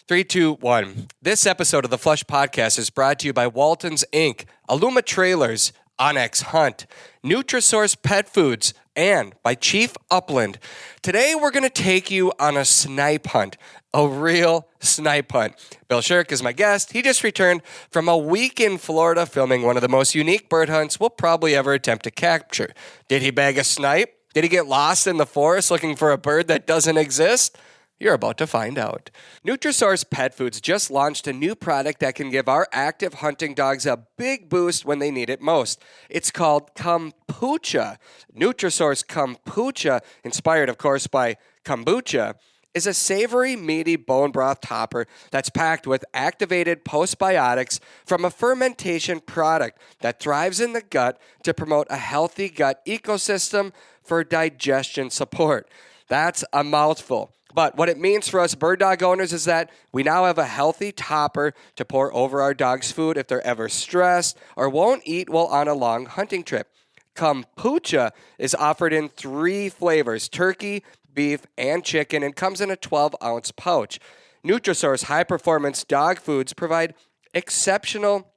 3, 2, 1. This episode of the Flush Podcast is brought to you by Walton's Inc., Aluma Trailers, Onyx Hunt, Nutrisource Pet Foods, and by Chief Upland. Today we're going to take you on a snipe hunt, a real snipe hunt. Bill Sherck is my guest. He just returned from a week in Florida filming one of the most unique bird hunts we'll probably ever attempt to capture. Did he bag a snipe? Did he get lost in the forest looking for a bird that doesn't exist? You're about to find out. Nutrisource Pet Foods just launched a new product that can give our active hunting dogs a big boost when they need it most. It's called kombucha. Nutrisource kombucha, inspired of course by kombucha, is a savory, meaty bone broth topper that's packed with activated postbiotics from a fermentation product that thrives in the gut to promote a healthy gut ecosystem for digestion support. That's a mouthful. But what it means for us bird dog owners is that we now have a healthy topper to pour over our dog's food if they're ever stressed or won't eat while on a long hunting trip. Kombucha is offered in 3 flavors, turkey, beef, and chicken, and comes in a 12-ounce pouch. Nutrisource high-performance dog foods provide exceptional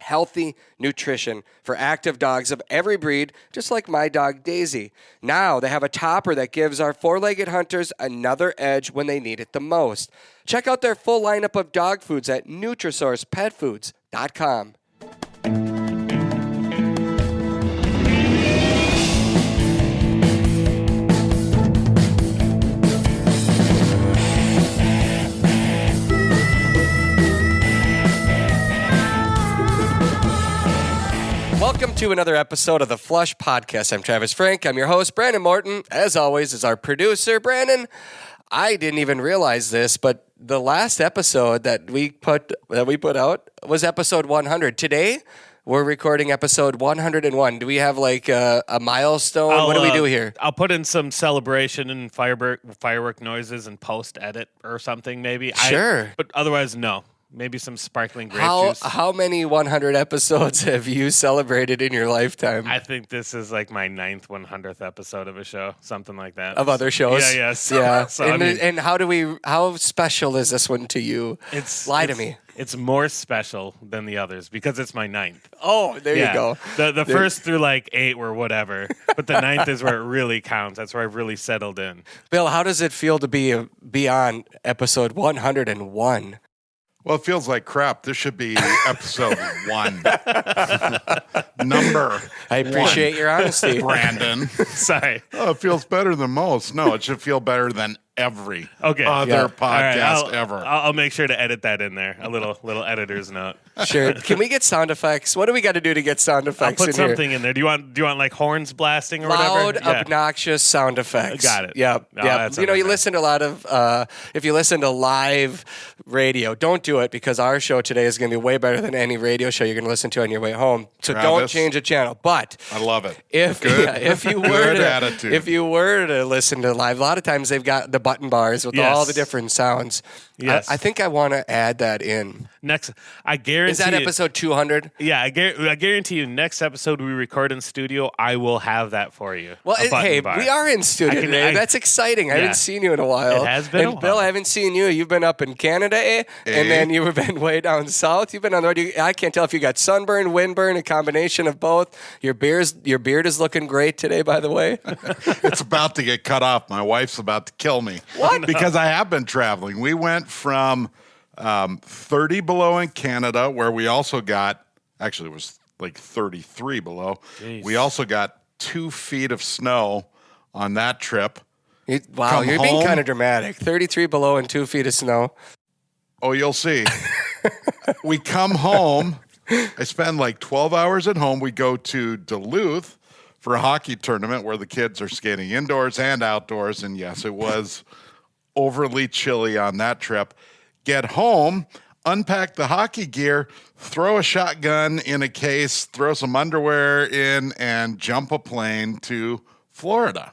healthy nutrition for active dogs of every breed, just like my dog Daisy. Now they have a topper that gives our 4-legged hunters another edge when they need it the most. Check out their full lineup of dog foods at NutrisourcePetFoods.com. Welcome to another episode of the Flush Podcast. I'm Travis Frank. I'm your host. Brandon Morton, as always, is our producer. Brandon, I didn't even realize this, but the last episode that we put out was episode 100. Today, we're recording episode 101. Do we have like a milestone? What do we do here? I'll put in some celebration and firework noises and post-edit or something, maybe. Sure. But otherwise, no. Maybe some sparkling grape juice. How many 100 episodes have you celebrated in your lifetime? I think this is like my 9th 100th episode of a show, something like that. Of other shows? Yeah. So, and how special is this one to you? Lie to me. It's more special than the others because it's my 9th. Oh, there you go. The first through like 8 were whatever, but the 9th is where it really counts. That's where I've really settled in. Bill, how does it feel to be on episode 101? Well, it feels like crap. This should be episode 1. Number I appreciate your honesty. Brandon. Sorry. Oh, it feels better than most. No, it should feel better than every other podcast ever. I'll make sure to edit that in there. A little editor's note. Sure. Can we get sound effects? What do we got to do to get sound effects? I'll put something in there. Do you want like horns blasting or whatever? Loud, obnoxious sound effects. Got it. Yep. No, yep. You listen to a lot of, if you listen to live radio, don't do it because our show today is going to be way better than any radio show you're going to listen to on your way home. So don't change the channel. But I love it. If you were to listen to live, a lot of times they've got the button bars with all the different sounds. Yes. I think I want to add that in. Next, I guarantee. Is that episode 200? Yeah, I guarantee you. Next episode we record in studio, I will have that for you. Well, hey, we are in studio today. That's exciting. I haven't seen you in a while. It has been. And Bill, I haven't seen you. You've been up in Canada, and then you've been way down south. You've been on the road. I can't tell if you got sunburn, windburn, a combination of both. Your beard is looking great today, by the way. It's about to get cut off. My wife's about to kill me. What? Because I have been traveling. We went from 30 below in Canada, where we also got, actually it was like 33 below. Jeez. We also got 2 feet of snow on that trip. You're being kind of dramatic. 33 below and 2 feet of snow. Oh, you'll see. We come home. I spend like 12 hours at home. We go to Duluth for a hockey tournament where the kids are skating indoors and outdoors. And yes, it was overly chilly on that trip. Get home, unpack the hockey gear, throw a shotgun in a case, throw some underwear in, and jump a plane to Florida.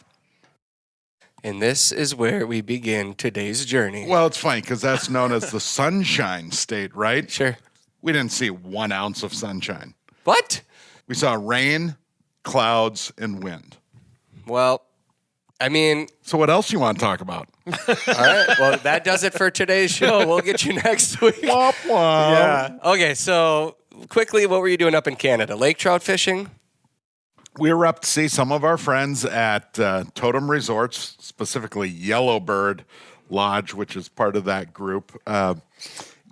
And this is where we begin today's journey. Well, it's funny because that's known as the Sunshine State, right? Sure. We didn't see 1 ounce of sunshine. What? We saw rain, clouds, and wind. Well, I mean, So what else you want to talk about? all right. Well, that does it for today's show. We'll get you next week. Womp womp. Yeah. Okay, so quickly, what were you doing up in Canada? Lake trout fishing? We were up to see some of our friends at Totem Resorts, specifically Yellowbird Lodge, which is part of that group. The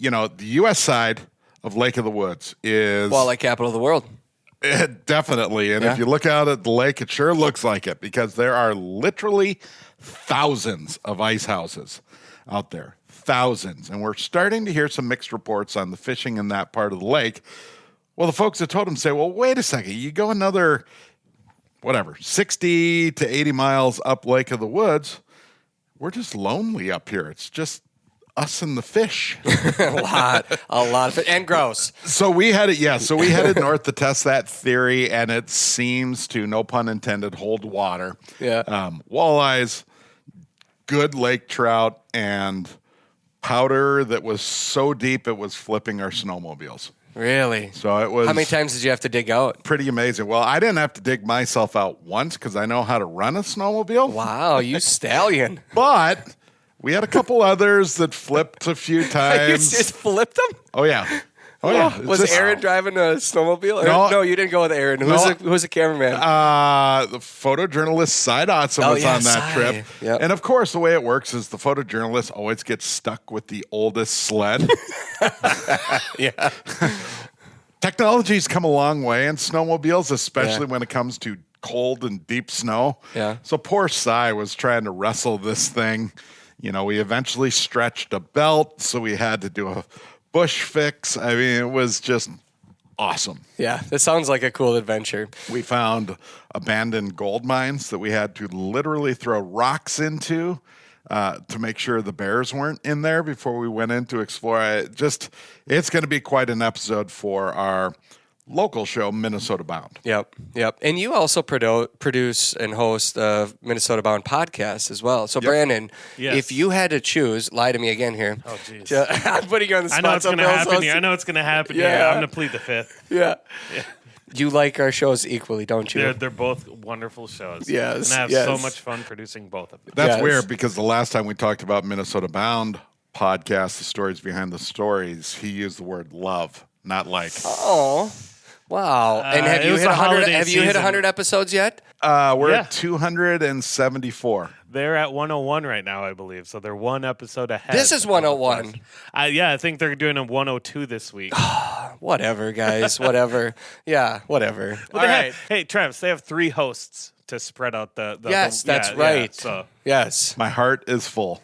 U.S. side of Lake of the Woods is... Walleye capital of the world. Definitely. And Yeah. if you look out at the lake, it sure looks like it because there are literally thousands of ice houses out there. Thousands. And we're starting to hear some mixed reports on the fishing in that part of the lake. Well, the folks at Totem say, well, wait a second. You go another, 60 to 80 miles up Lake of the Woods. We're just lonely up here. It's just us and the fish. A lot of it. And gross. So we headed north to test that theory, and it seems to, no pun intended, hold water. Yeah. Walleyes, good lake trout, and powder that was so deep it was flipping our snowmobiles. Really? So it was... How many times did you have to dig out? Pretty amazing. Well, I didn't have to dig myself out once because I know how to run a snowmobile. Wow, you stallion. But we had a couple others that flipped a few You times. just flipped them? Oh, yeah. Oh, yeah. Was Aaron driving a snowmobile? No. You didn't go with Aaron. Who's the cameraman? The photojournalist Cy Dotson was on that Cy. trip. Yep. And of course, the way it works is the photojournalist always gets stuck with the oldest sled. Yeah. Technology's come a long way in snowmobiles, especially when it comes to cold and deep snow. Yeah. So poor Cy was trying to wrestle this thing. We eventually stretched a belt, so we had to do a bush fix. I mean, it was just awesome. Yeah, this sounds like a cool adventure. We found abandoned gold mines that we had to literally throw rocks into to make sure the bears weren't in there before we went in to explore. It's going to be quite an episode for our local show, Minnesota Bound. Yep. And you also produce and host a Minnesota Bound podcast as well. So, Brandon, Yes. if you had to choose, lie to me again here. Oh, jeez. I'm putting you on the spot. I know it's going to happen here. I know it's going to happen here. Yeah. I'm going to plead the fifth. Yeah. You like our shows equally, don't you? They're both wonderful shows. Yes, And I have yes. so much fun producing both of them. That's Yes. weird because the last time we talked about Minnesota Bound podcast, the stories behind the stories, he used the word love, not like. Oh, wow! And have it you was hit the 100? holiday Have you hit season. 100 episodes yet? We're Yeah. at 274. They're at 101 right now, I believe. So they're one episode ahead. This is 101. I think they're doing a 102 this week. Whatever, guys. Whatever. Yeah, whatever. Well, All they right. have, hey, Travis, they have 3 hosts to spread out the Yes, that's yeah, right. so Yes. My heart is full.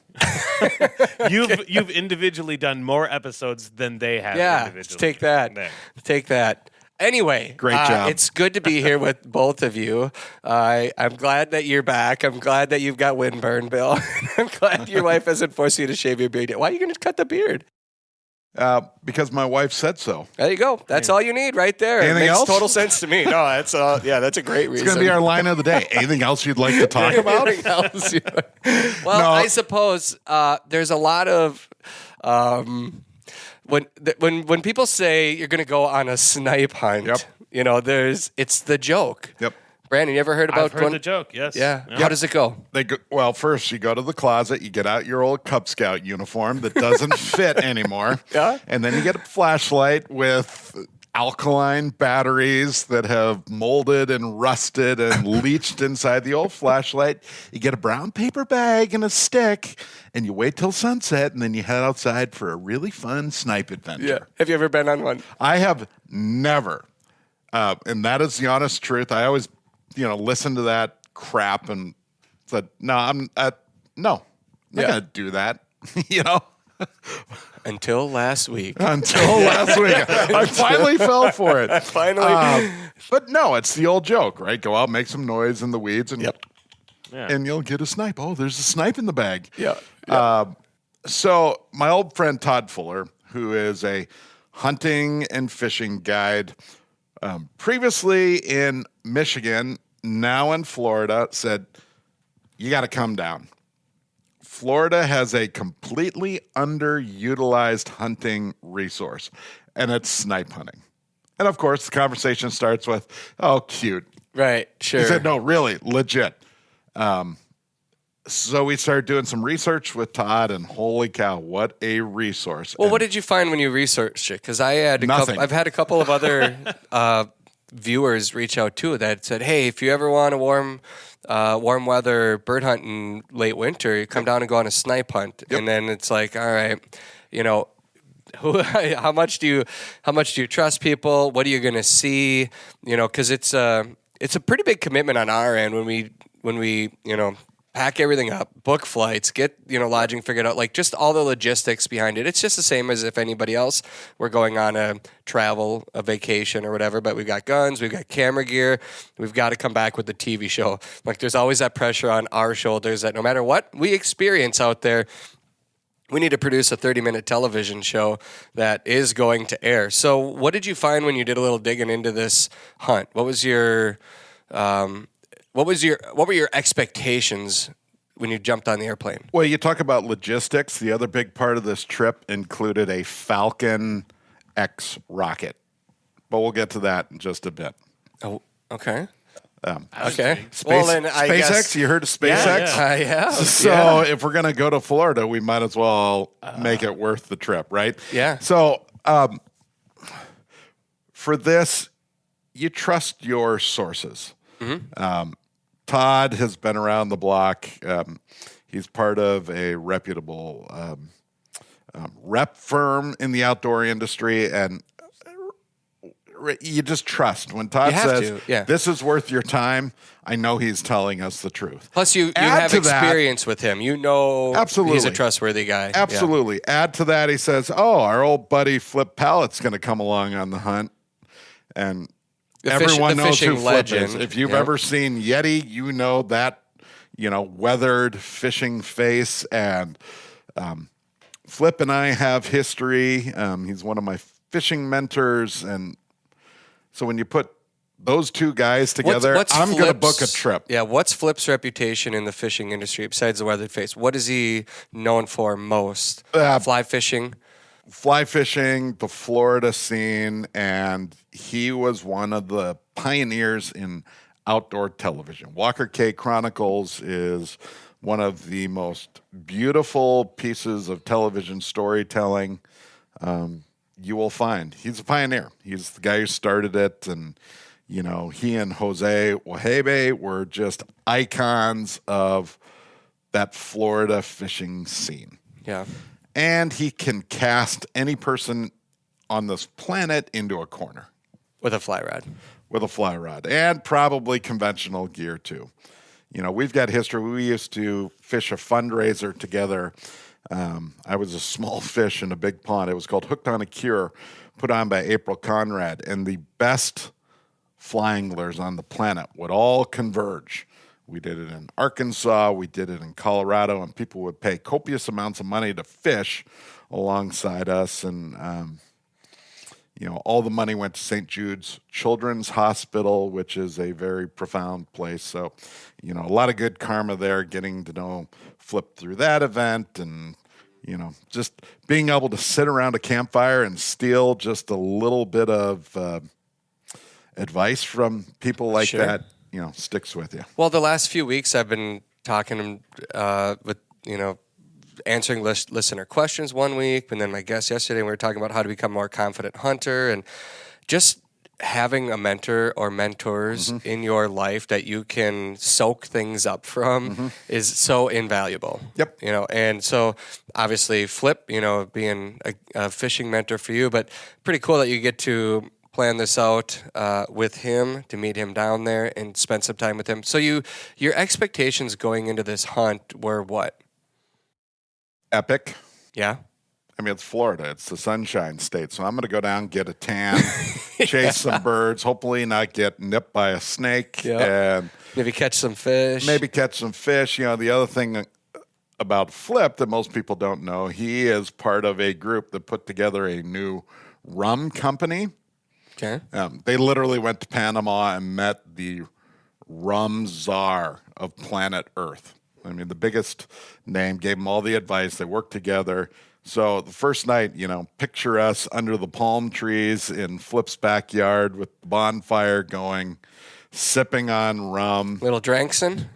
you've individually done more episodes than they have. Yeah. Individually. Take that. There. Take that. Anyway, Great job. It's good to be here with both of you. I'm glad that you're back. I'm glad that you've got windburn, Bill. I'm glad your wife hasn't forced you to shave your beard yet. Why are you going to cut the beard? Because my wife said so. There you go. That's all you need right there. Anything it makes else? total sense to me. No, that's that's a great reason. It's going to be our line of the day. Anything else you'd like to talk about? Anything else? Well, No. I suppose there's a lot of when people say you're going to go on a snipe hunt. Yep. It's the joke. Yep. Brandon, you ever heard about I've heard the joke. Yes. Yeah. How does it go? Well, first you go to the closet, you get out your old Cub Scout uniform that doesn't fit anymore. Yeah. And then you get a flashlight with alkaline batteries that have molded and rusted and leached inside the old flashlight. You get a brown paper bag and a stick, and you wait till sunset, and then you head outside for a really fun snipe adventure. Yeah. Have you ever been on one? I have never, and that is the honest truth. I always, listen to that crap and said, no, I'm not gonna do that. Until last week. Until last week, I finally fell for it. Finally. But no, it's the old joke, right? Go out, make some noise in the weeds, and and you'll get a snipe. Oh, there's a snipe in the bag. Yeah. So my old friend Todd Fuller, who is a hunting and fishing guide, previously in Michigan, now in Florida, said, you got to come down. Florida has a completely underutilized hunting resource, and it's snipe hunting. And of course, the conversation starts with, oh, cute. Right. Sure. He said, no, really, legit. So we started doing some research with Todd, and holy cow, what a resource! Well, And what did you find when you researched it? Because Nothing. I've had a couple of other viewers reach out too that said, "Hey, if you ever want a warm weather bird hunt in late winter, you come down and go on a snipe hunt." Yep. And then it's like, all right, you know, how much do you trust people? What are you going to see? You know, because it's a pretty big commitment on our end when we pack everything up, book flights, get lodging figured out, like just all the logistics behind it. It's just the same as if anybody else were going on a vacation or whatever. But we've got guns, we've got camera gear, we've got to come back with the TV show. Like there's always that pressure on our shoulders that no matter what we experience out there, we need to produce a 30-minute television show that is going to air. So what did you find when you did a little digging into this hunt? What were your expectations when you jumped on the airplane? Well, you talk about logistics. The other big part of this trip included a Falcon X rocket, but we'll get to that in just a bit. Oh, okay. Okay. Well, then I SpaceX, guess you heard of SpaceX? Yeah. I have. So if we're going to go to Florida, we might as well make it worth the trip, right? Yeah. So for this, you trust your sources. Mm-hmm. Todd has been around the block. He's part of a reputable rep firm in the outdoor industry, and you just trust when Todd You have says, to, yeah. "This is worth your time." I know he's telling us the truth. Plus, you Add have to that- experience with him. You know Absolutely. he's a trustworthy guy. Absolutely. Add to that, he says, "Oh, our old buddy Flip Pallet's going to come along on the hunt," and everyone the knows who fishing Flip is. legend. If you've Yep. ever seen Yeti, you know that weathered fishing face. And Flip and I have history. He's one of my fishing mentors, and so when you put those two guys together, What's I'm going to book a Flip's- trip. Yeah, what's Flip's reputation in the fishing industry besides the weathered face? What is he known for most? Fly fishing? Fly fishing, the Florida scene, and he was one of the pioneers in outdoor television. Walker K Chronicles is one of the most beautiful pieces of television storytelling you will find. He's a pioneer. He's the guy who started it, and he and Jose Wahebe were just icons of that Florida fishing scene. Yeah. And he can cast any person on this planet into a corner With a fly rod. with a fly rod, and probably conventional gear too. We've got history. We used to fish a fundraiser together. I was a small fish in a big pond. It was called Hooked on a Cure, put on by April Conrad. And the best fly anglers on the planet would all converge. We did it in Arkansas, we did it in Colorado, and people would pay copious amounts of money to fish alongside us. And, all the money went to St. Jude's Children's Hospital, which is a very profound place. So, a lot of good karma there, getting to know Flip through that event, and, just being able to sit around a campfire and steal just a little bit of advice from people like Sure. that, sticks with you. Well, the last few weeks I've been talking with, answering listener questions one week, and then my guest yesterday, we were talking about how to become a more confident hunter, and just having a mentor or mentors in your life that you can soak things up from is so invaluable. Yep. And so obviously Flip, being a fishing mentor for you, but pretty cool that you get to plan this out with him, to meet him down there and spend some time with him. So your expectations going into this hunt were what? Epic. Yeah. I mean, it's Florida. It's the Sunshine State. So I'm going to go down, get a tan, chase some birds, hopefully not get nipped by a snake, and Maybe catch some fish. maybe catch some fish. The other thing about Flip that most people don't know, he is part of a group that put together a new rum company. Okay. They literally went to Panama and met the rum czar of planet Earth. I mean, the biggest name, gave them all the advice. They worked together. So the first night, picture us under the palm trees in Flip's backyard with the bonfire going, sipping on rum. Little Drankson.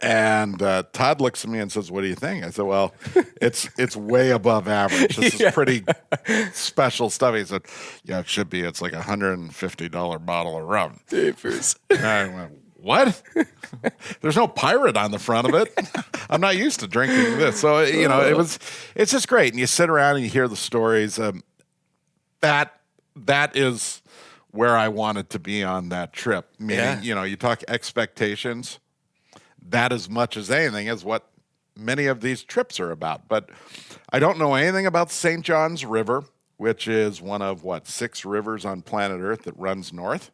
And Todd looks at me and says, "What do you think?" I said, "Well, it's way above average. This is pretty special stuff." He said, "Yeah, it should be. It's like $150 bottle of rum." Papers. And I went, "What? There's no pirate on the front of it. I'm not used to drinking this." So it's just great. And you sit around and you hear the stories. That is where I wanted to be on that trip. Meaning, you talk expectations. That as much as anything is what many of these trips are about. But I don't know anything about the St. John's River, which is one of 6 rivers on planet Earth that runs north.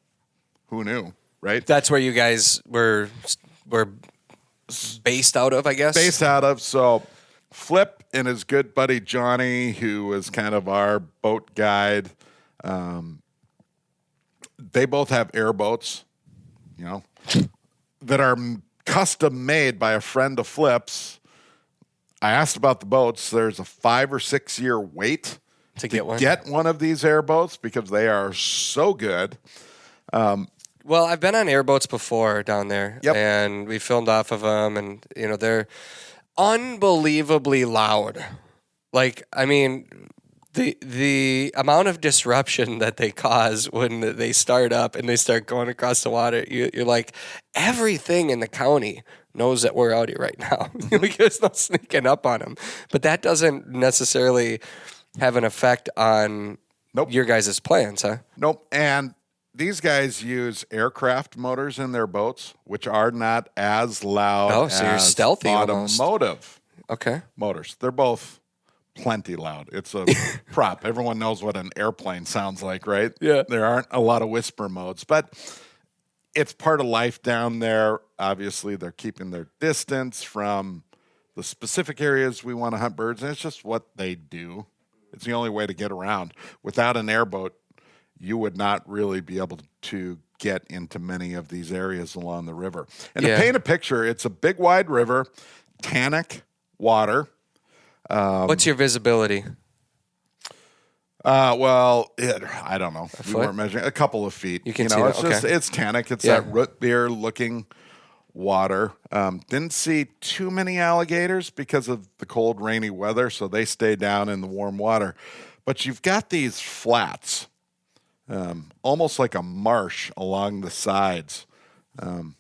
Who knew, right? That's where you guys were based out of, I guess. Based out of. So Flip and his good buddy Johnny, who was kind of our boat guide, they both have airboats, that are custom made by a friend of Flip's. I asked about the boats. There's a 5 or 6 year wait to get one of these airboats because they are so good. Well, I've been on airboats before down there, and we filmed off of them, and they're unbelievably loud. Like, I mean, the amount of disruption that they cause when they start up and they start going across the water, you're like, everything in the county knows that we're out here right now. There's no sneaking up on them. But that doesn't necessarily have an effect on your guys' plans, huh? Nope. And these guys use aircraft motors in their boats, which are not as loud so you're as stealthy automotive Okay. motors. They're both plenty loud. It's a prop. Everyone knows what an airplane sounds like, right? Yeah. There aren't a lot of whisper modes, but it's part of life down there. Obviously, they're keeping their distance from the specific areas we want to hunt birds, and it's just what they do. It's the only way to get around. Without an airboat, you would not really be able to get into many of these areas along the river. And to paint a picture, it's a big, wide river, tannic water. What's your visibility? I don't know. We weren't measuring a couple of feet. You can see that. It's tannic. It's that root beer looking water. Didn't see too many alligators because of the cold, rainy weather, so they stay down in the warm water. But you've got these flats, almost like a marsh along the sides. And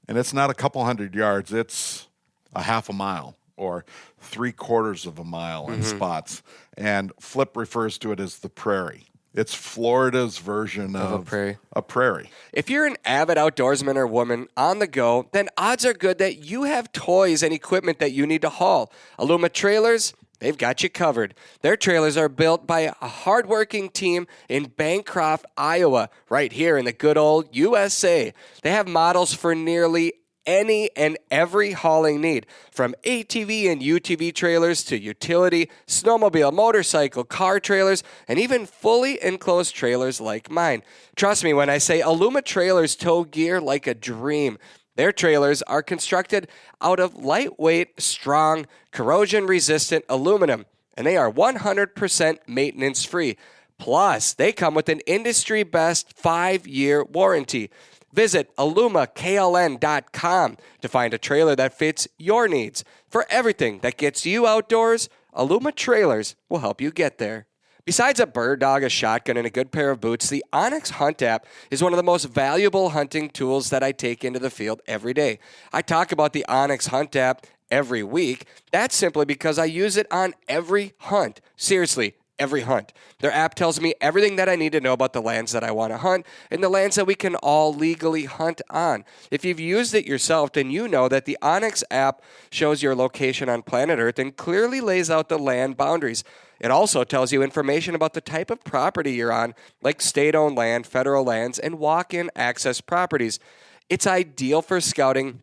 it's not a couple hundred yards. It's a half a mile or 3/4 of a mile in spots. And Flip refers to it as the prairie. It's Florida's version of a prairie. If you're an avid outdoorsman or woman on the go, then odds are good that you have toys and equipment that you need to haul. Aluma Trailers, they've got you covered. Their trailers are built by a hardworking team in Bancroft, Iowa, right here in the good old USA. They have models for nearly any and every hauling need, from ATV and UTV trailers to utility, snowmobile, motorcycle, car trailers, and even fully enclosed trailers like mine. Trust me when I say Aluma Trailers tow gear like a dream. Their trailers are constructed out of lightweight, strong, corrosion-resistant aluminum, and they are 100% maintenance-free. Plus, they come with an industry-best 5-year warranty. Visit alumakln.com to find a trailer that fits your needs. For everything that gets you outdoors, Aluma Trailers will help you get there. Besides a bird dog, a shotgun, and a good pair of boots, the onX Hunt app is one of the most valuable hunting tools that I take into the field every day. I talk about the onX Hunt app every week. That's simply because I use it on every hunt. Seriously, every hunt. Their app tells me everything that I need to know about the lands that I want to hunt and the lands that we can all legally hunt on. If you've used it yourself, then you know that the onX app shows your location on planet Earth and clearly lays out the land boundaries. It also tells you information about the type of property you're on, like state-owned land, federal lands, and walk-in access properties. It's ideal for scouting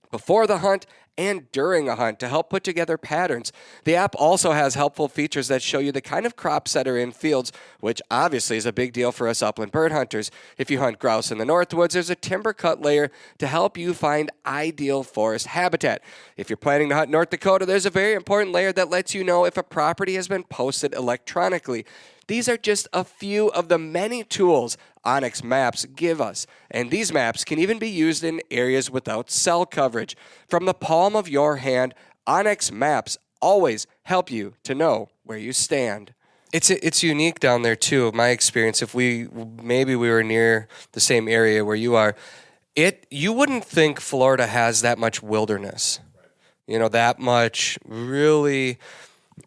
before the hunt and during a hunt to help put together patterns. The app also has helpful features that show you the kind of crops that are in fields, which obviously is a big deal for us upland bird hunters. If you hunt grouse in the Northwoods, there's a timber cut layer to help you find ideal forest habitat. If you're planning to hunt North Dakota, there's a very important layer that lets you know if a property has been posted electronically. these are just a few of the many tools onX Maps give us. And these maps can even be used in areas without cell coverage. From the palm of your hand, onX Maps always help you to know where you stand. It's unique down there too. My experience, if maybe we were near the same area where you are, you wouldn't think Florida has that much wilderness. That much really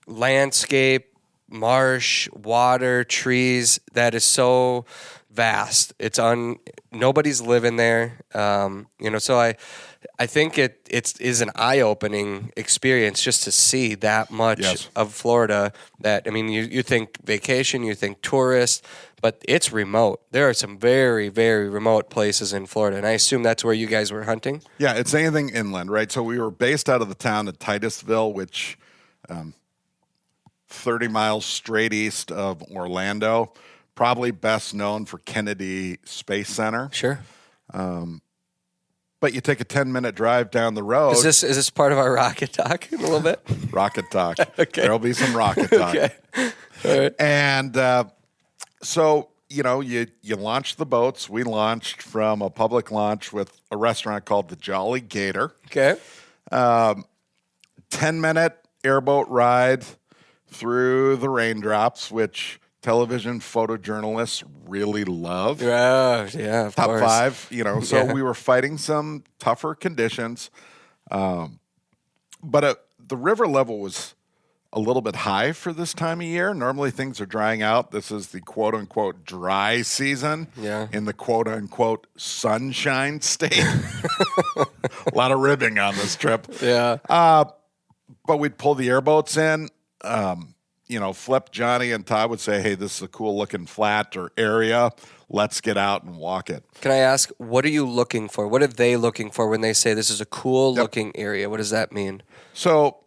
landscape, marsh, water, trees that is so vast. Nobody's living there. So I think it is an eye-opening experience just to see that much of Florida. That, you think vacation, you think tourist, but it's remote. There are some very, very remote places in Florida, and I assume that's where you guys were hunting? Yeah, it's anything inland, right? So we were based out of the town of Titusville, which 30 miles straight east of Orlando, probably best known for Kennedy Space Center. Sure. But you take a 10-minute drive down the road. Is this part of our rocket talk in a little bit? Rocket talk. Okay. There'll be some rocket talk. Okay. All right. And so, you launch the boats. We launched from a public launch with a restaurant called the Jolly Gator. Okay. 10-minute airboat ride through the raindrops, which television photojournalists really love. Yeah, of Top course. 5, So we were fighting some tougher conditions. But the river level was a little bit high for this time of year. Normally things are drying out. This is the quote-unquote dry season in the quote-unquote sunshine state. A lot of ribbing on this trip. Yeah. But we'd pull the airboats in. Flip, Johnny, and Todd would say, hey, this is a cool-looking flat or area. Let's get out and walk it. Can I ask, what are you looking for? What are they looking for when they say this is a cool-looking area? What does that mean? So,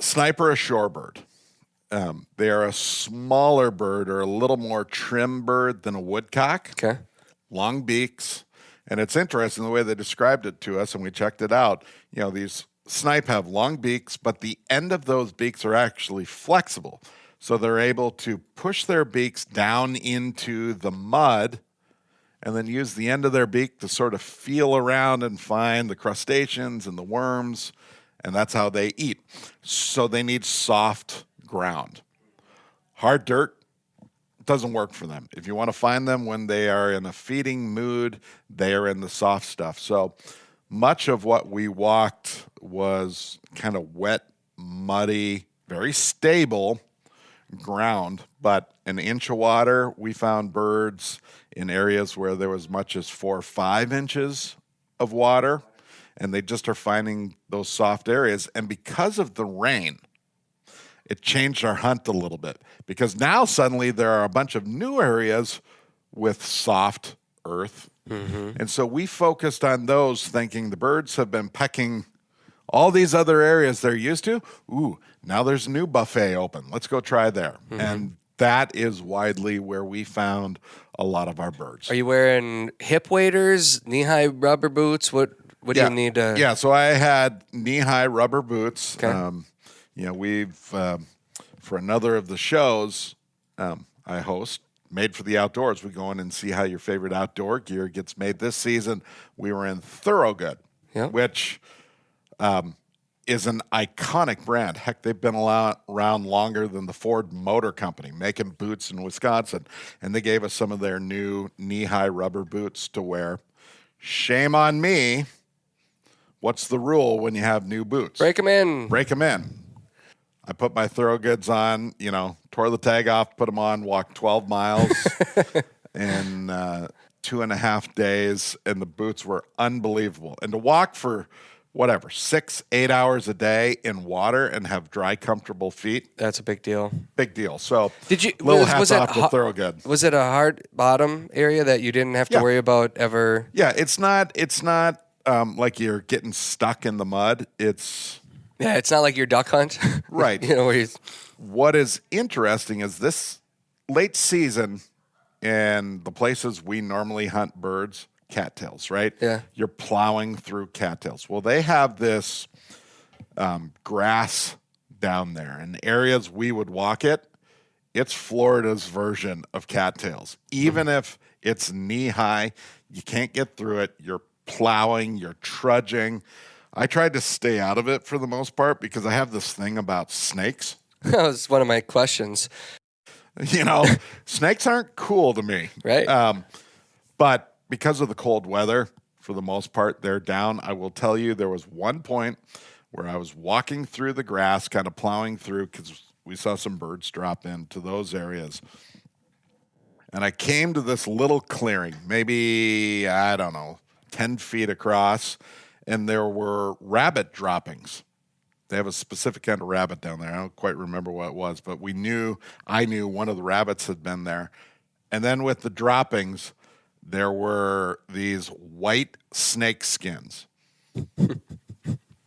snipe are a shorebird. They are a smaller bird or a little more trim bird than a woodcock. Okay. Long beaks. And it's interesting the way they described it to us, and we checked it out. These snipe have long beaks, but the end of those beaks are actually flexible. So they're able to push their beaks down into the mud and then use the end of their beak to sort of feel around and find the crustaceans and the worms, and that's how they eat. So they need soft ground. Hard dirt doesn't work for them. If you want to find them when they are in a feeding mood, they are in the soft stuff. So much of what we walked was kind of wet, muddy, very stable ground, but an inch of water. We found birds in areas where there was much as 4 or 5 inches of water, and they just are finding those soft areas. And because of the rain, it changed our hunt a little bit, because now suddenly there are a bunch of new areas with soft earth. Mm-hmm. And so we focused on those, thinking the birds have been pecking all these other areas they're used to. Ooh, now there's a new buffet open. Let's go try there. Mm-hmm. And that is widely where we found a lot of our birds. Are you wearing hip waders, knee-high rubber boots? What do you need to... Yeah, so I had knee-high rubber boots. Okay. We've, for another of the shows I host, Made for the Outdoors, we go in and see how your favorite outdoor gear gets made. This season, we were in Thorogood, which is an iconic brand. Heck, they've been around longer than the Ford Motor Company, making boots in Wisconsin. And they gave us some of their new knee-high rubber boots to wear. Shame on me. What's the rule when you have new boots? Break them in. Break them in. I put my Thorogoods on, tore the tag off, put them on, walked 12 miles in 2.5 days, and the boots were unbelievable. And to walk for, 6-8 hours a day in water and have dry, comfortable feet. That's a big deal. Big deal. So, was off to Thorogood. Was it a hard bottom area that you didn't have to worry about ever? Yeah, it's not like you're getting stuck in the mud. It's not like your duck hunt. Right. What is interesting is this late season in the places we normally hunt birds, cattails, right? Yeah. You're plowing through cattails. Well, they have this grass down there, and areas we would walk it it's Florida's version of cattails. Even if it's knee high, you can't get through it. You're plowing, you're trudging. I tried to stay out of it for the most part because I have this thing about snakes. That was one of my questions. Snakes aren't cool to me. Right. But because of the cold weather, for the most part, they're down. I will tell you, there was one point where I was walking through the grass, kind of plowing through because we saw some birds drop into those areas. And I came to this little clearing, maybe, 10 feet across, and there were rabbit droppings. They have a specific kind of rabbit down there. I don't quite remember what it was, but I knew one of the rabbits had been there. And then with the droppings, there were these white snake skins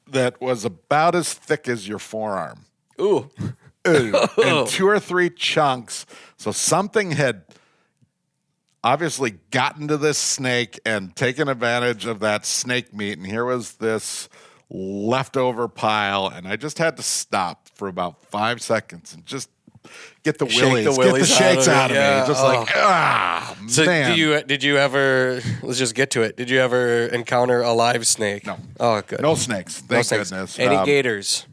that was about as thick as your forearm. Ooh. And 2 or 3 chunks. So something had obviously gotten to this snake and taken advantage of that snake meat. And here was this leftover pile. And I just had to stop for about 5 seconds and just get the willies, get the shakes out of me. Just So man. did you ever, let's just get to it. Did you ever encounter a live snake? No. Oh, good. No snakes. Thank goodness. Any gators?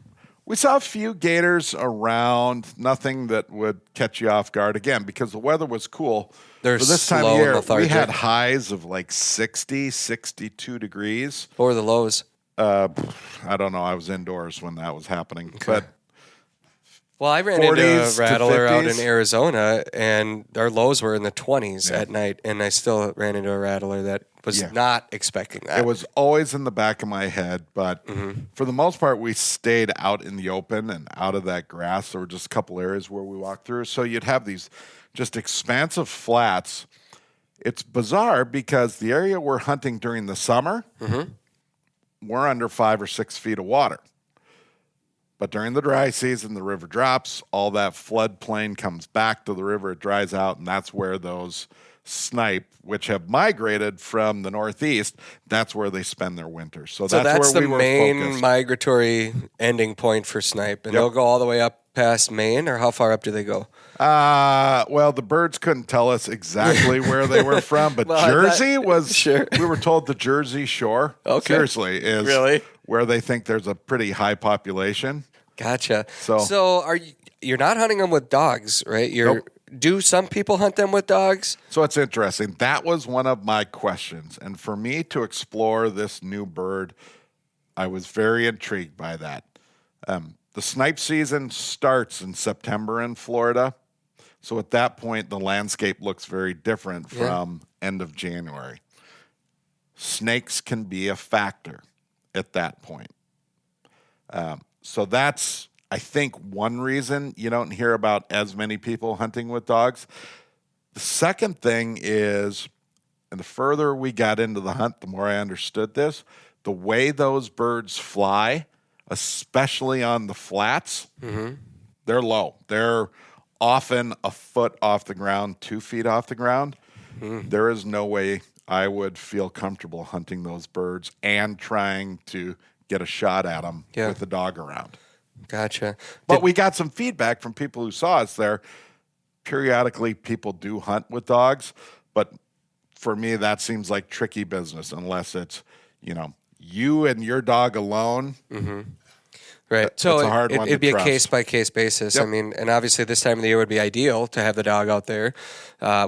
We saw a few gators around, nothing that would catch you off guard. Again, because the weather was cool. They're For this time slow of and year, we lethargic. had highs of like 60, 62 degrees. What were the lows? I don't know. I was indoors when that was happening. But Well, I ran into a 40s to rattler out in 50s. Arizona, and our lows were in the 20s at night, and I still ran into a rattler that was not expecting that. it was always in the back of my head. But for the most part, we stayed out in the open and out of that grass. There were just a couple areas where we walked through. So you'd have these just expansive flats. It's bizarre because the area we're hunting during the summer, we're under 5 or 6 feet of water. But during the dry season, the river drops, all that floodplain comes back to the river, it dries out, and that's where those snipe, which have migrated from the northeast, that's where they spend their winter. So that's where the we were main focused. migratory ending point for snipe, and they'll go all the way up past Maine, or how far up do they go? Well, the birds couldn't tell us exactly where they were from, but Well, Jersey was, Sure. we were told the Jersey Shore, Okay. seriously, is Really? where they think there's a pretty high population. Gotcha. So are you're not hunting them with dogs, right? Nope. Do some people hunt them with dogs? So it's interesting. That was one of my questions. And for me to explore this new bird, I was very intrigued by that. The snipe season starts in September in Florida. So at that point, the landscape looks very different from end of January. Snakes can be a factor at that point. So that's, I think, one reason you don't hear about as many people hunting with dogs. The second thing is, and the further we got into the hunt, the more I understood this, the way those birds fly, especially on the flats, they're low. They're often a foot off the ground, 2 feet off the ground. There is no way I would feel comfortable hunting those birds and trying to get a shot at them with the dog around. Gotcha. But we got some feedback from people who saw us there. Periodically, people do hunt with dogs, but for me, that seems like tricky business unless it's, you and your dog alone. Right. So it's a hard one it'd to be trust. a case-by-case basis. Yep. I mean, and obviously this time of the year would be ideal to have the dog out there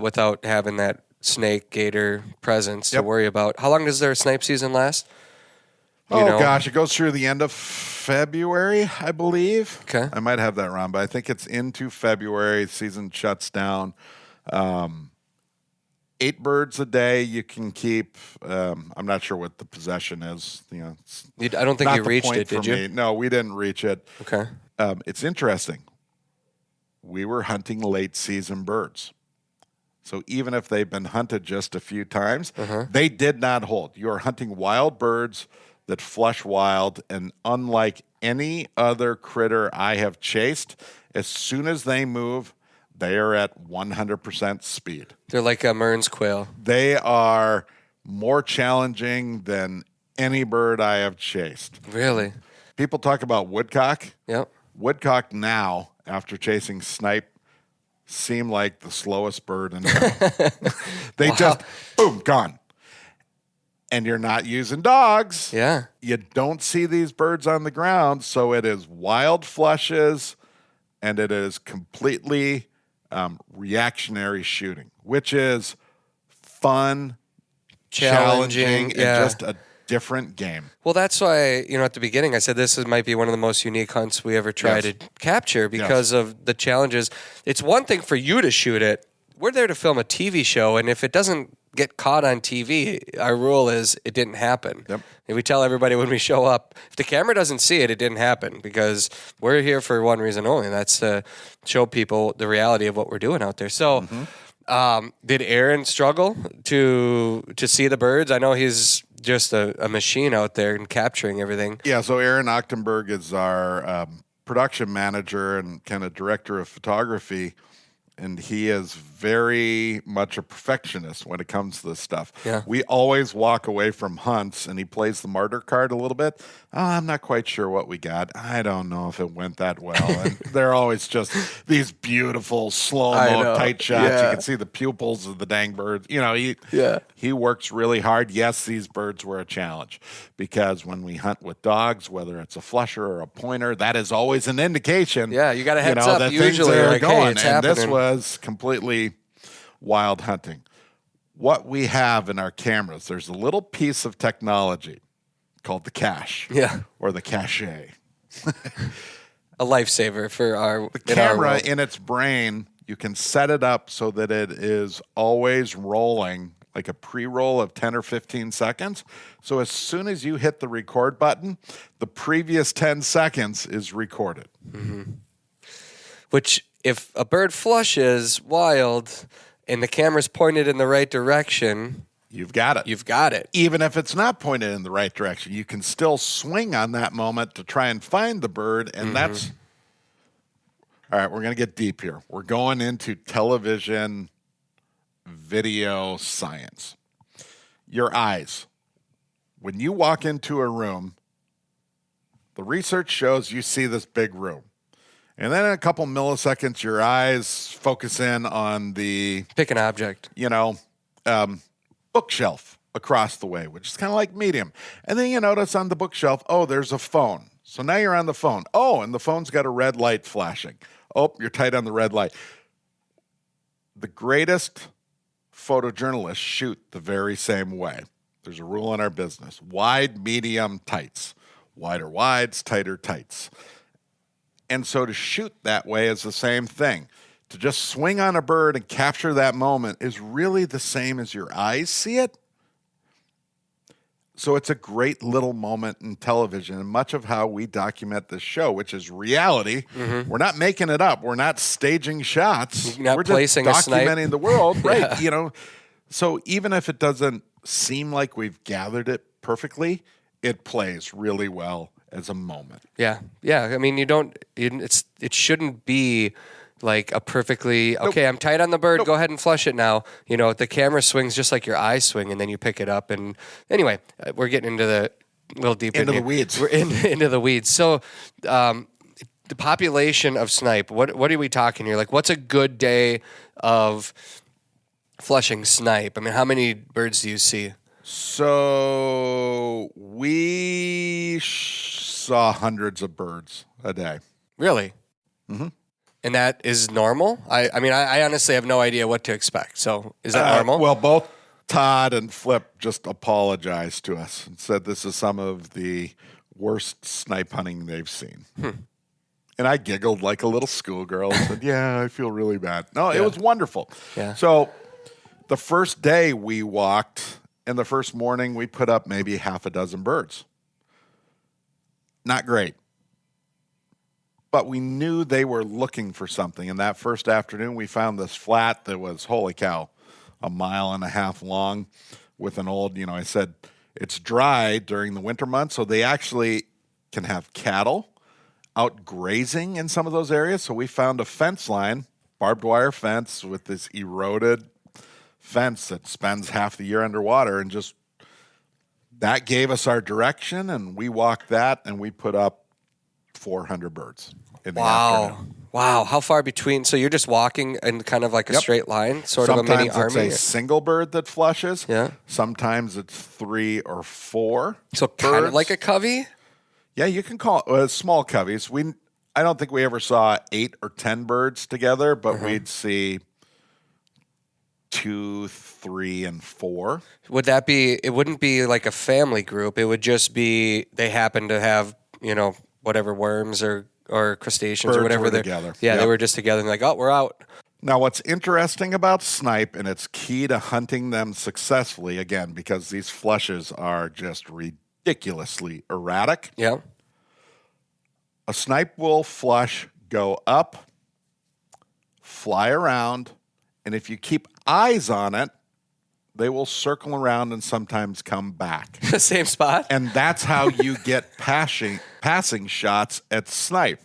without having that snake, gator presence to worry about. How long does their snipe season last? Gosh, it goes through the end of February, I believe. Okay. I might have that wrong, but I think it's into February. Season shuts down. 8 birds a day you can keep. I'm not sure what the possession is. I don't think not you the reached point it, did for you? me. No, we didn't reach it. Okay. It's interesting. We were hunting late season birds. So even if they've been hunted just a few times, they did not hold. You are hunting wild birds that flush wild, and unlike any other critter I have chased, as soon as they move, they are at 100% speed. They're like a Mearns quail. They are more challenging than any bird I have chased. Really? People talk about woodcock. Yep. Woodcock now, after chasing snipe, seem like the slowest bird in town. They just, boom, gone. And you're not using dogs. Yeah. You don't see these birds on the ground. So it is wild flushes and it is completely reactionary shooting, which is fun, challenging, and just a different game. Well, that's why, at the beginning I said might be one of the most unique hunts we ever try to capture because of the challenges. It's one thing for you to shoot it. We're there to film a TV show, and if it doesn't get caught on TV, our rule is it didn't happen. Yep. And we tell everybody when we show up, if the camera doesn't see it, it didn't happen because we're here for one reason only. That's to show people the reality of what we're doing out there. So did Aaron struggle to see the birds? I know he's just a machine out there and capturing everything. Yeah, so Aaron Ochtenberg is our production manager and kind of director of photography. And he is very much a perfectionist when it comes to this stuff. Yeah. We always walk away from hunts, and he plays the martyr card a little bit. Oh, I'm not quite sure what we got. I don't know if it went that well. And they're always just these beautiful, slow-mo, tight shots. Yeah. You can see the pupils of the dang birds. He works really hard. Yes, these birds were a challenge because when we hunt with dogs, whether it's a flusher or a pointer, that is always an indication. Yeah, you got a heads up that usually. things are Like, going. hey, it's and happening. this was completely wild hunting. What we have in our cameras, there's a little piece of technology called the cache. Yeah. Or the cache. A lifesaver for our Camera in its brain, you can set it up so that it is always rolling, like a pre-roll of 10 or 15 seconds. So as soon as you hit the record button, the previous 10 seconds is recorded. Mm-hmm. Which, if a bird flushes wild and the camera's pointed in the right direction, you've got it. You've got it. Even if it's not pointed in the right direction, you can still swing on that moment to try and find the bird. And that's all right. We're going to get deep here. We're going into television video science. Your eyes. When you walk into a room, the research shows you see this big room. And then in a couple milliseconds, your eyes focus in on the pick an object, bookshelf across the way, which is kind of like medium. And then you notice on the bookshelf, oh, there's a phone. So now you're on the phone. Oh, and the phone's got a red light flashing. Oh, you're tight on the red light. The greatest photojournalists shoot the very same way. There's a rule in our business: wide, medium, tights. Wider wides, tighter tights. And so to shoot that way is the same thing. To just swing on a bird and capture that moment is really the same as your eyes see it. So it's a great little moment in television, and much of how we document this show, which is reality. We're not making it up. We're not staging shots. You're not We're placing just a snipe. documenting the world, right? So even if it doesn't seem like we've gathered it perfectly, it plays really well as a moment. Yeah. I mean, it shouldn't be like a perfectly, okay, I'm tight on the bird, go ahead and flush it now. The camera swings just like your eyes swing, and then you pick it up. And anyway, we're getting into the little deep into the weeds. We're into the weeds. So the population of snipe, what are we talking here? Like, what's a good day of flushing snipe? I mean, how many birds do you see? So we saw hundreds of birds a day. Really? Mm-hmm. And that is normal? I mean, I honestly have no idea what to expect. So is that normal? Well, both Todd and Flip just apologized to us and said this is some of the worst snipe hunting they've seen. And I giggled like a little schoolgirl and said, yeah, I feel really bad. No, it was wonderful. Yeah. So the first day we walked, and the first morning we put up maybe half a dozen birds. Not great. But we knew they were looking for something. And that first afternoon, we found this flat that was, holy cow, 1.5 miles long with an old, I said, it's dry during the winter months, so they actually can have cattle out grazing in some of those areas. So we found a fence line, barbed wire fence with this eroded fence that spends half the year underwater, and just that gave us our direction, and we walked that, and we put up 400 birds in the afternoon. Wow, how far between? So you're just walking in kind of like a straight line, sort of a mini Sometimes army? it's a single bird that flushes. Yeah. Sometimes it's 3 or 4. So kind of birds. like a covey? Yeah, you can call it small coveys. I don't think we ever saw 8 or 10 birds together, but we'd see 2, 3, and 4. Would that be, it wouldn't be like a family group. It would just be they happen to have, whatever worms or crustaceans Birds or whatever were they're together. Yeah, they Yep. were just together and like, oh, we're out. Now, what's interesting about snipe, and it's key to hunting them successfully, again, because these flushes are just ridiculously erratic. Yeah. A snipe will flush, go up, fly around, and if you keep eyes on it, they will circle around and sometimes come back. The same spot? And that's how you get passing shots at snipe.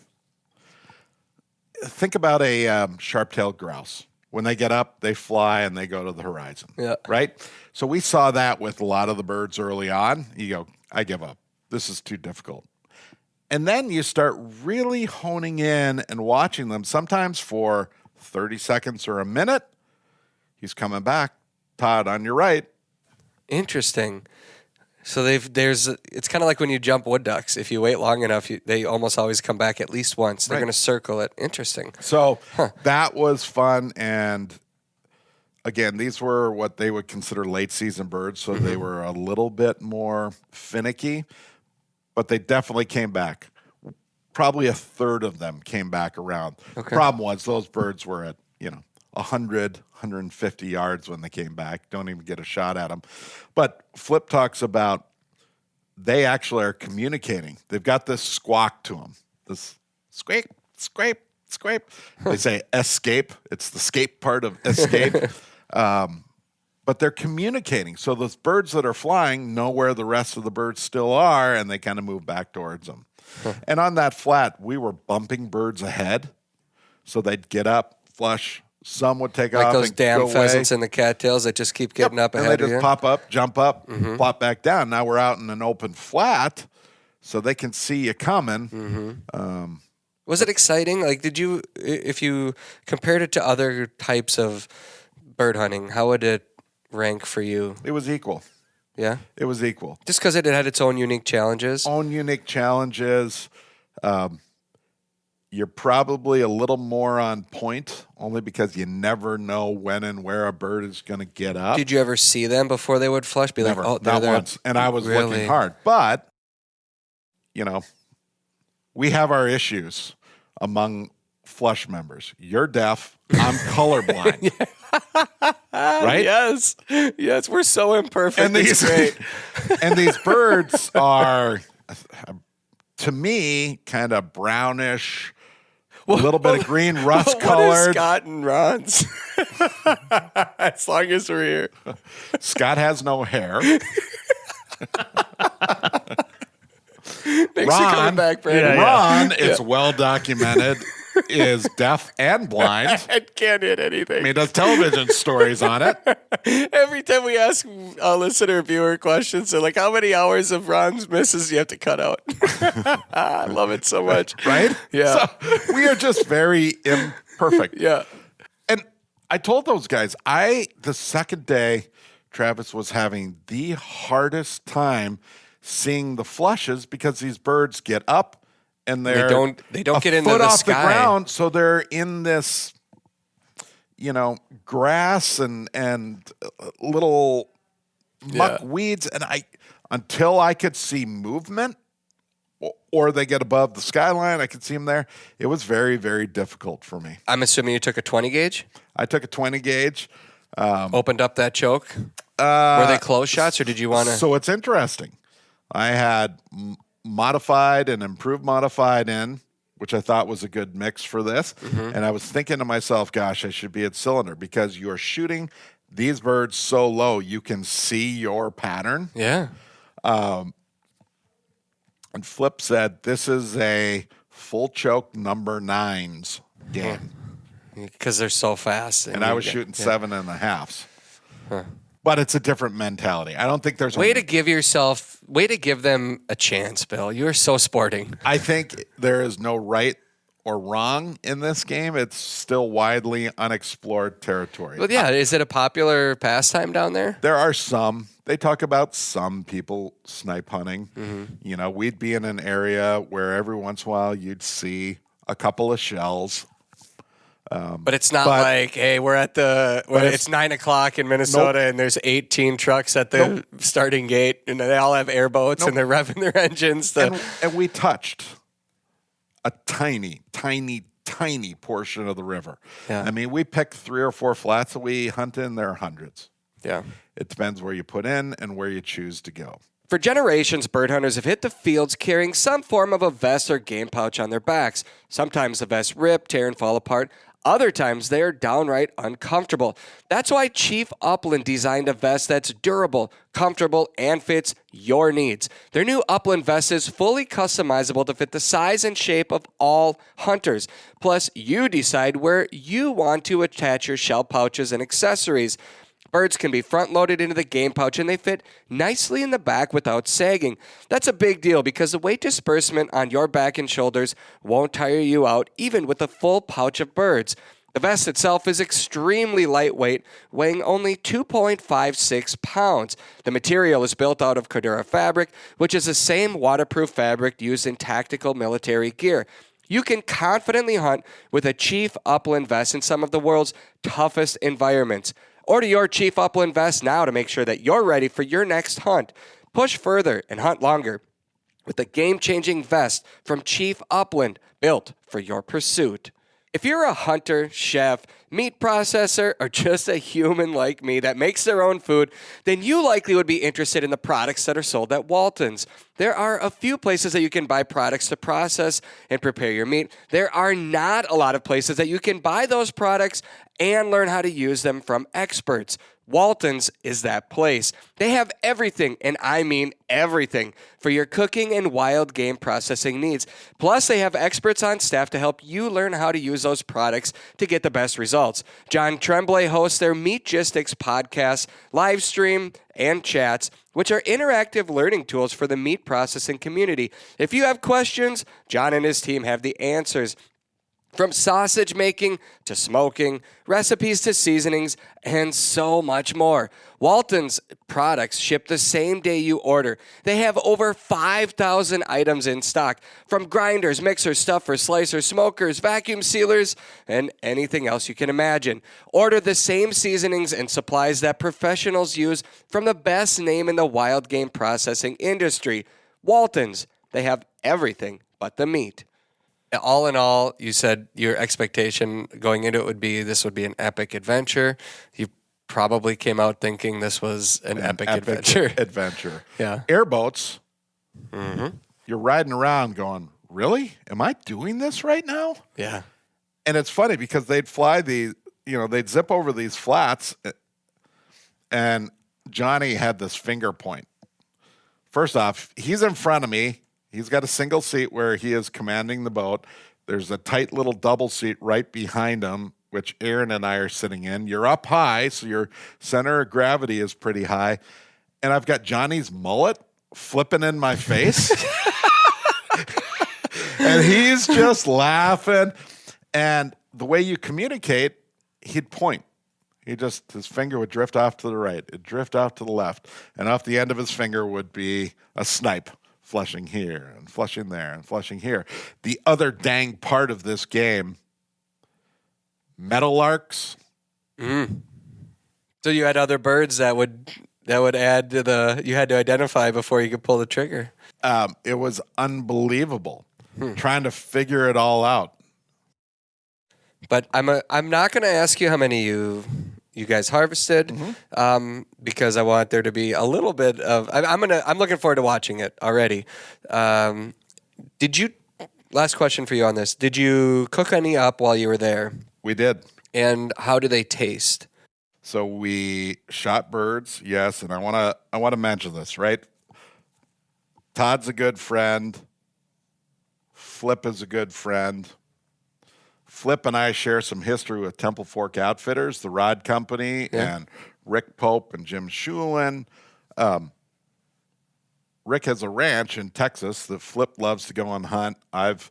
Think about a sharp-tailed grouse. When they get up, they fly and they go to the horizon. Yeah. Right? So we saw that with a lot of the birds early on. You go, I give up. This is too difficult. And then you start really honing in and watching them, sometimes for 30 seconds or a minute. He's coming back. Todd, on your right. Interesting. So it's kind of like when you jump wood ducks. If you wait long enough, they almost always come back at least once. They're Right. going to circle it. Interesting. So that was fun. And again, these were what they would consider late season birds. So they were a little bit more finicky, but they definitely came back. Probably a third of them came back around. Okay. Problem was those birds were at, 100, 150 yards when they came back. Don't even get a shot at them. But Flip talks about they actually are communicating. They've got this squawk to them. This scrape, scrape, scrape. They say escape. It's the scape part of escape. But they're communicating. So those birds that are flying know where the rest of the birds still are, and they kind of move back towards them. And on that flat, we were bumping birds ahead. So they'd get up, flush. Some would take Like off those and damn go pheasants away. and the cattails that just keep getting up And ahead they of just you. pop up, jump up, plop back down. Now we're out in an open flat, so they can see you coming. Was it exciting? Like, if you compared it to other types of bird hunting, how would it rank for you? It was equal. Yeah? It was equal. Just because it had its own unique challenges? Own unique challenges. You're probably a little more on point, only because you never know when and where a bird is going to get up. Did you ever see them before they would flush? Be Never, like, oh, they're not there. once. And I was Really? looking hard. But, we have our issues among flush members. You're deaf. I'm colorblind. Right? Yes. Yes, we're so imperfect. And It's great. and these birds are, to me, kind of brownish, a little bit of green, rust What is colored. Scott and Ron's? As long as we're here. Scott has no hair. Thanks for coming back, Brandon. Yeah. Ron, it's well documented, is deaf and blind. I can't hit anything. I mean, does television stories on it. Every time we ask a listener viewer questions, they're like, how many hours of Ron's misses do you have to cut out? I love it so much. Right? Yeah. So we are just very imperfect. Yeah. And I told those guys, the second day, Travis was having the hardest time seeing the flushes because these birds get up and they don't get into foot the off sky. the ground, so they're in this, grass and little muck weeds, and until I could see movement or they get above the skyline, I could see them there. It was very, very difficult for me. I'm assuming you took a 20 gauge, I took a 20 gauge. opened up that choke. Were they close shots, or did you want to? So it's interesting. I had modified and improved modified in, which I thought was a good mix for this. And I was thinking to myself, gosh, I should be at cylinder because you're shooting these birds so low, you can see your pattern. Yeah. And Flip said, this is a full choke number 9s game. Because they're so fast. And I was shooting 7.5s. But it's a different mentality. I don't think there's Way to give them a chance, Bill. You are so sporting. I think there is no right or wrong in this game. It's still widely unexplored territory. Well, yeah. Is it a popular pastime down there? There are some. They talk about some people snipe hunting. You know, we'd be in an area where every once in a while you'd see a couple of shells. But it's not like, hey, it's 9 o'clock in Minnesota and there's 18 trucks at the starting gate and they all have airboats and they're revving their engines. And we touched a tiny, tiny, tiny portion of the river. Yeah. I mean, we picked 3 or 4 flats that we hunt in. There are hundreds. Yeah. It depends where you put in and where you choose to go. For generations, bird hunters have hit the fields carrying some form of a vest or game pouch on their backs. Sometimes the vests rip, tear, and fall apart. Other times, they are downright uncomfortable. That's why Chief Upland designed a vest that's durable, comfortable, and fits your needs. Their new Upland vest is fully customizable to fit the size and shape of all hunters. Plus, you decide where you want to attach your shell pouches and accessories. Birds can be front-loaded into the game pouch, and they fit nicely in the back without sagging. That's a big deal because the weight disbursement on your back and shoulders won't tire you out, even with a full pouch of birds. The vest itself is extremely lightweight, weighing only 2.56 pounds. The material is built out of Cordura fabric, which is the same waterproof fabric used in tactical military gear. You can confidently hunt with a Chief Upland vest in some of the world's toughest environments. Order your Chief Upland vest now to make sure that you're ready for your next hunt. Push further and hunt longer with the game-changing vest from Chief Upland, built for your pursuit. If you're a hunter, chef, meat processor, or just a human like me that makes their own food, then you likely would be interested in the products that are sold at Walton's. There are a few places that you can buy products to process and prepare your meat. There are not a lot of places that you can buy those products and learn how to use them from experts. Walton's is that place. They have everything, and I mean everything, for your cooking and wild game processing needs. Plus, they have experts on staff to help you learn how to use those products to get the best results. John Tremblay hosts their Meatgistics podcast, live stream, and chats, which are interactive learning tools for the meat processing community. If you have questions, John and his team have the answers. From sausage making to smoking, recipes to seasonings, and so much more. Walton's products ship the same day you order. They have over 5,000 items in stock, from grinders, mixers, stuffers, slicers, smokers, vacuum sealers, and anything else you can imagine. Order the same seasonings and supplies that professionals use from the best name in the wild game processing industry. Walton's. They have everything but the meat. All in all, you said your expectation going into it would be this would be an epic adventure. You probably came out thinking this was an epic adventure. Yeah. Airboats. Mm-hmm. You're riding around going, really? Am I doing this right now? Yeah. And it's funny because they'd fly they'd zip over these flats, and Johnny had this finger point. First off, he's in front of me. He's got a single seat where he is commanding the boat. There's a tight little double seat right behind him, which Aaron and I are sitting in. You're up high, so your center of gravity is pretty high. And I've got Johnny's mullet flipping in my face. And he's just laughing. And the way you communicate, he'd point. His finger would drift off to the right. It'd drift off to the left. And off the end of his finger would be a snipe. Flushing here and flushing there and flushing here. The other dang part of this game, meadowlarks. Mm. So you had other birds that would add to you had to identify before you could pull the trigger. It was unbelievable trying to figure it all out. But I'm not going to ask you how many you guys harvested, because I want there to be a little bit of. I'm looking forward to watching it already. Last question for you on this? Did you cook any up while you were there? We did. And how do they taste? So we shot birds, yes, and I want to mention this, right? Todd's a good friend. Flip is a good friend. Flip and I share some history with Temple Fork Outfitters, the rod company, and Rick Pope and Jim Shulin. Rick has a ranch in Texas that Flip loves to go on hunt. I've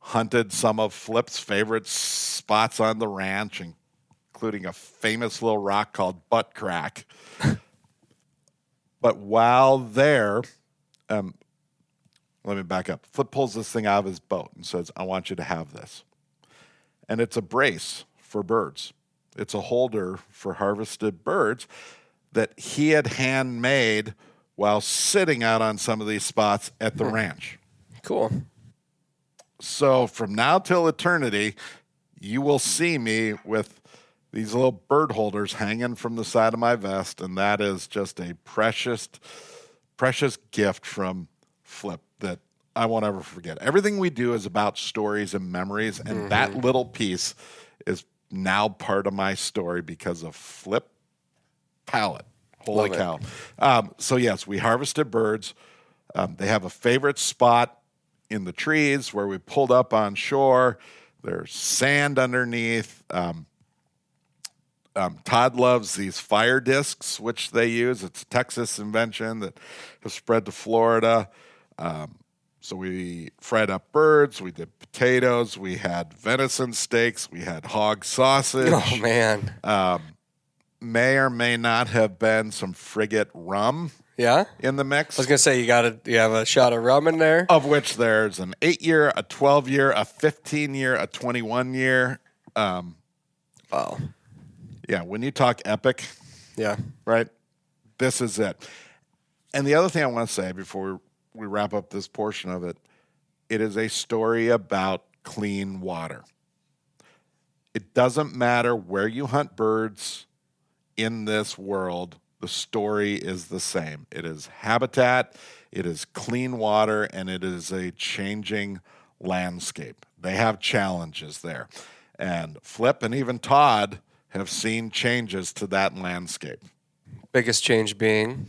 hunted some of Flip's favorite spots on the ranch, including a famous little rock called Butt Crack. But while there, let me back up. Flip pulls this thing out of his boat and says, I want you to have this. And it's a brace for birds. It's a holder for harvested birds that he had handmade while sitting out on some of these spots at the ranch. Cool. So from now till eternity, you will see me with these little bird holders hanging from the side of my vest, and that is just a precious, precious gift from Flip that I won't ever forget. Everything we do is about stories and memories, and that little piece is now part of my story because of Flip Pallet. Holy cow. So yes, we harvested birds. They have a favorite spot in the trees where we pulled up on shore. There's sand underneath. Todd loves these fire discs, which they use. It's a Texas invention that has spread to Florida. So we fried up birds. We did potatoes. We had venison steaks. We had hog sausage. Oh, man. May or may not have been some frigate rum Yeah? in the mix. I was going to say, you have a shot of rum in there? Of which there's an 8-year, a 12-year, a 15-year, a 21-year. Wow. Yeah, when you talk epic, Yeah. right, this is it. And the other thing I want to say before we wrap up this portion of it, it is a story about clean water. It doesn't matter where you hunt birds in this world, the story is the same. It is habitat, it is clean water, and it is a changing landscape. They have challenges there. And Flip and even Todd have seen changes to that landscape. Biggest change being?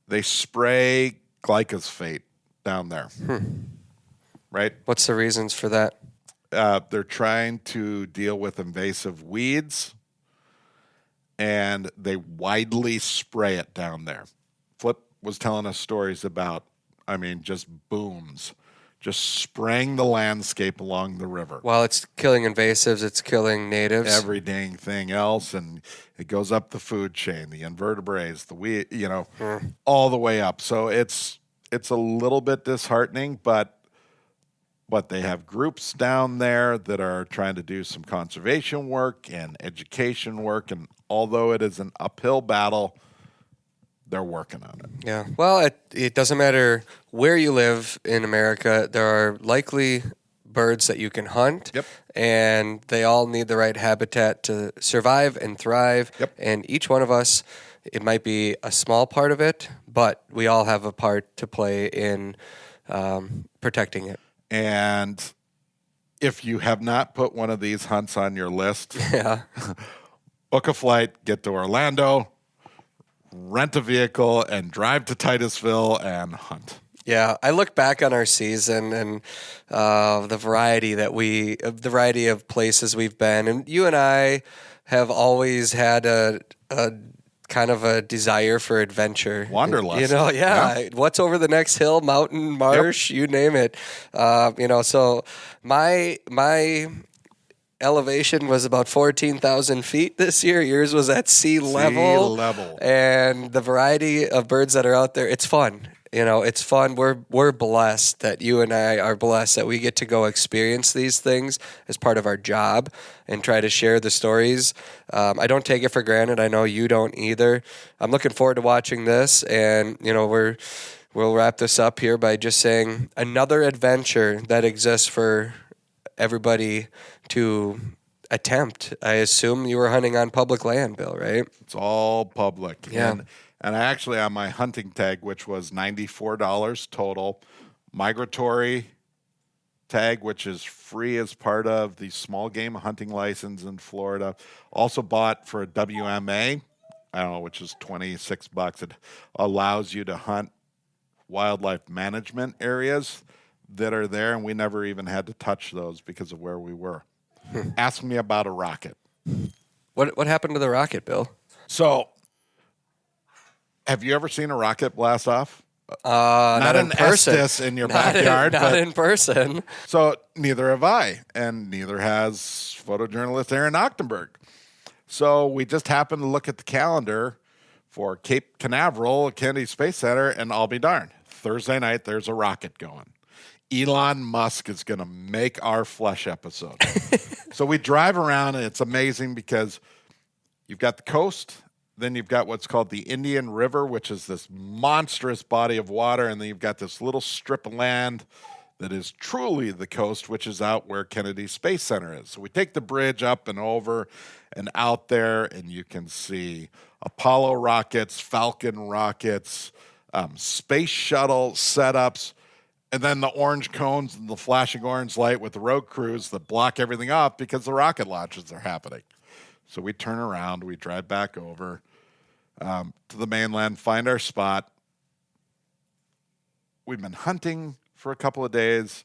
They spray glyphosate down there, right? What's the reasons for that? They're trying to deal with invasive weeds, and they widely spray it down there. Flip was telling us stories about, just booms, just spraying the landscape along the river. While it's killing invasives, it's killing natives. Every dang thing else, and it goes up the food chain, the invertebrates, the weed, all the way up. So it's a little bit disheartening, but they have groups down there that are trying to do some conservation work and education work, and although it is an uphill battle, they're working on it. Yeah. Well, it doesn't matter where you live in America. There are likely birds that you can hunt. Yep. And they all need the right habitat to survive and thrive. Yep. And each one of us, it might be a small part of it, but we all have a part to play in protecting it. And if you have not put one of these hunts on your list, Yeah. book a flight, get to Orlando, rent a vehicle, and drive to Titusville and hunt. Yeah, I look back on our season and the variety of places we've been, and you and I have always had a kind of a desire for adventure. Wanderlust. Yeah. What's over the next hill, mountain, marsh, you name it. So my elevation was about 14,000 feet this year. Yours was at sea level. And the variety of birds that are out there, it's fun. It's fun. We're blessed that you and I are blessed that we get to go experience these things as part of our job and try to share the stories. I don't take it for granted. I know you don't either. I'm looking forward to watching this, and we'll wrap this up here by just saying another adventure that exists for everybody to attempt. I assume you were hunting on public land, Bill, right? It's all public. Yeah. And I actually, on my hunting tag, which was $94 total, migratory tag, which is free as part of the small game hunting license in Florida, also bought for a WMA, I don't know, which is $26. It allows you to hunt wildlife management areas that are there, and we never even had to touch those because of where we were. Ask me about a rocket. What happened to the rocket, Bill? So, have you ever seen a rocket blast off? Not in an person. Estes in your backyard. Not but in person. So neither have I, and neither has photojournalist Aaron Ochtenberg. So we just happened to look at the calendar for Cape Canaveral, Kennedy Space Center, and I'll be darned. Thursday night, there's a rocket going. Elon Musk is going to make our Flush episode. So we drive around, and it's amazing because you've got the coast, then you've got what's called the Indian River, which is this monstrous body of water, and then you've got this little strip of land that is truly the coast, which is out where Kennedy Space Center is. So we take the bridge up and over and out there, and you can see Apollo rockets, Falcon rockets, space shuttle setups, and then the orange cones and the flashing orange light with the road crews that block everything off because the rocket launches are happening. So we turn around, we drive back over to the mainland, find our spot. We've been hunting for a couple of days.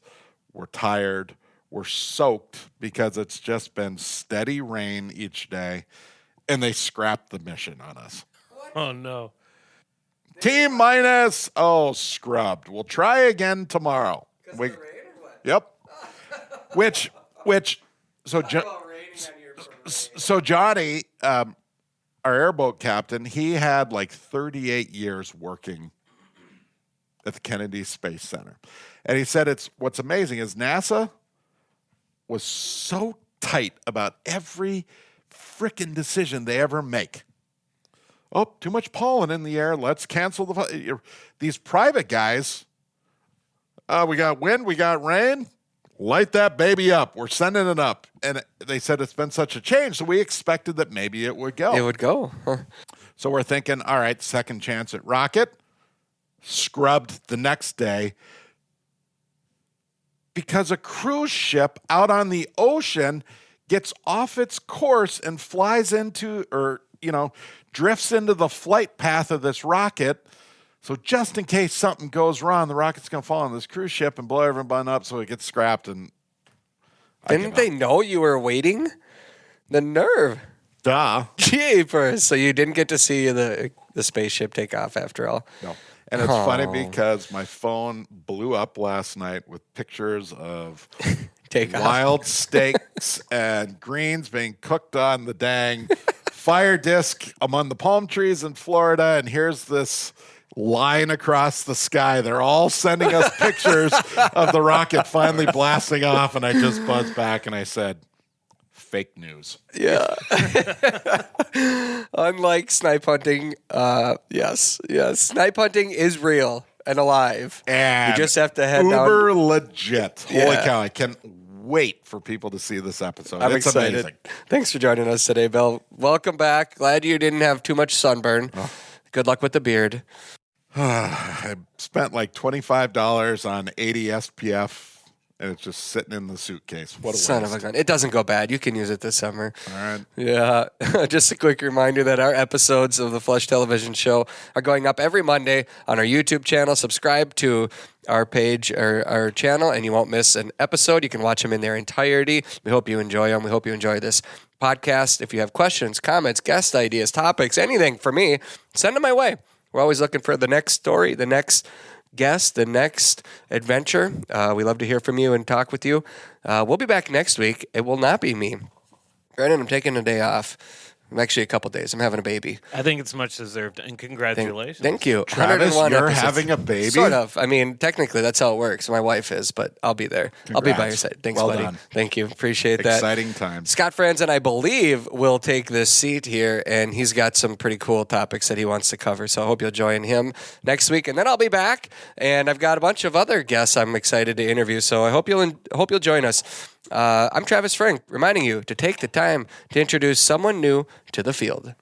We're tired. We're soaked because it's just been steady rain each day, and they scrapped the mission on us. Oh, no. Team minus, scrubbed. We'll try again tomorrow. Yep. So Johnny, our airboat captain, he had like 38 years working at the Kennedy Space Center. And he said what's amazing is NASA was so tight about every frickin' decision they ever make. Oh, too much pollen in the air. Let's cancel these private guys. We got wind, we got rain. Light that baby up. We're sending it up. And they said it's been such a change, so we expected that maybe it would go. It would go. Huh. So we're thinking, all right, second chance at rocket. Scrubbed the next day because a cruise ship out on the ocean gets off its course and flies into, drifts into the flight path of this rocket. So just in case something goes wrong, the rocket's going to fall on this cruise ship and blow everyone up, so it gets scrapped. And didn't they know you were waiting? The nerve. Duh. Jeepers. So you didn't get to see the spaceship take off after all. No. And it's funny because my phone blew up last night with pictures of wild steaks and greens being cooked on the dang fire disc among the palm trees in Florida. And here's this line across the sky. They're all sending us pictures of the rocket finally blasting off. And I just buzzed back and I said, fake news. Yeah. Unlike snipe hunting, yes. Snipe hunting is real and alive. And you just have to head down. Uber legit. Holy Yeah. cow. I can't wait for people to see this episode. I'm It's excited. amazing. Thanks for joining us today, Bill. Welcome back. Glad you didn't have too much sunburn. Good luck with the beard. I spent like $25 on 80 SPF, and it's just sitting in the suitcase. What a Son waste. of a gun. It doesn't go bad. You can use it this summer. All right. Yeah. Just a quick reminder that our episodes of the Flush Television Show are going up every Monday on our YouTube channel. Subscribe to our page or our channel, and you won't miss an episode. You can watch them in their entirety. We hope you enjoy them. We hope you enjoy this podcast. If you have questions, comments, guest ideas, topics, anything for me, send them my way. We're always looking for the next story, the next guest, the next adventure. We love to hear from you and talk with you. We'll be back next week. It will not be me. Brandon, I'm taking a day off. I'm actually a couple days. I'm having a baby. I think it's much deserved, and congratulations. Thank you. Travis, 101 you're episodes. having a baby? Sort of. I mean, technically, that's how it works. My wife is, but I'll be there. I'll be by your side. Thanks, Well buddy. done. Thank you. Appreciate that. Exciting times. Scott Franzen, I believe, will take this seat here, and he's got some pretty cool topics that he wants to cover. So I hope you'll join him next week, and then I'll be back, and I've got a bunch of other guests I'm excited to interview. So I hope you'll join us. I'm Travis Frank, reminding you to take the time to introduce someone new to the field.